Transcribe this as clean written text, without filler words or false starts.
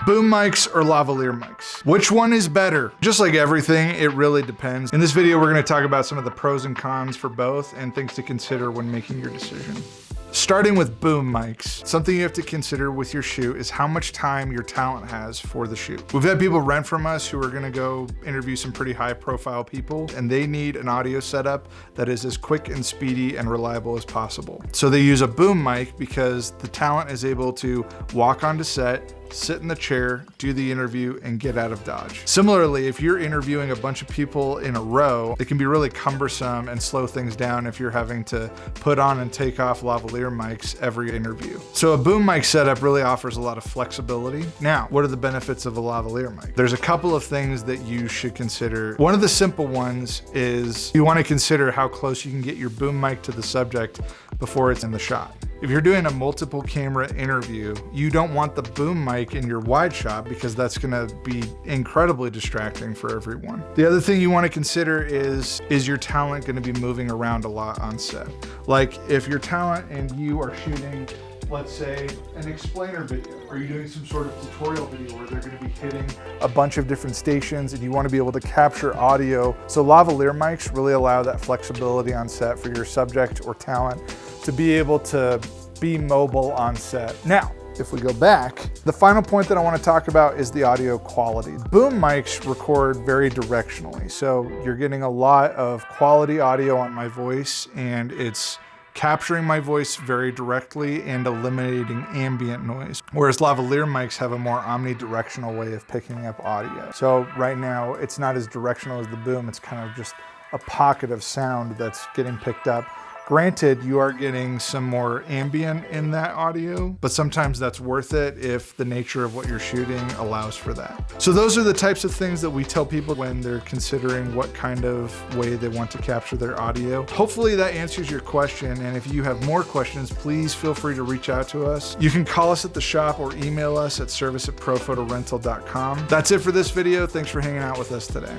Boom mics or lavalier mics? Which one is better? Just like everything, it really depends. In this video, we're gonna talk about some of the pros and cons for both and things to consider when making your decision. Starting with boom mics, something you have to consider with your shoot is how much time your talent has for the shoot. We've had people rent from us who are gonna go interview some pretty high profile people, and they need an audio setup that is as quick and speedy and reliable as possible. So they use a boom mic because the talent is able to walk onto set, sit in the chair, do the interview, and get out of Dodge. Similarly, if you're interviewing a bunch of people in a row, it can be really cumbersome and slow things down if you're having to put on and take off lavalier mics every interview. So a boom mic setup really offers a lot of flexibility. Now, what are the benefits of a lavalier mic? There's a couple of things that you should consider. One of the simple ones is you want to consider how close you can get your boom mic to the subject before it's in the shot. If you're doing a multiple camera interview, you don't want the boom mic in your wide shot because that's gonna be incredibly distracting for everyone. The other thing you wanna consider is your talent gonna be moving around a lot on set? Like if your talent and you are shooting, let's say, an explainer video, or you're doing some sort of tutorial video where they're gonna be hitting a bunch of different stations and you wanna be able to capture audio. So lavalier mics really allow that flexibility on set for your subject or talent to be able to be mobile on set. Now, if we go back, the final point that I want to talk about is the audio quality. Boom mics record very directionally, so you're getting a lot of quality audio on my voice, and it's capturing my voice very directly and eliminating ambient noise. Whereas lavalier mics have a more omnidirectional way of picking up audio. So right now, it's not as directional as the boom, it's kind of just a pocket of sound that's getting picked up. Granted, you are getting some more ambient in that audio, but sometimes that's worth it if the nature of what you're shooting allows for that. So those are the types of things that we tell people when they're considering what kind of way they want to capture their audio. Hopefully that answers your question, and if you have more questions, please feel free to reach out to us. You can call us at the shop or email us at service@prophotorental.com. That's it for this video. Thanks for hanging out with us today.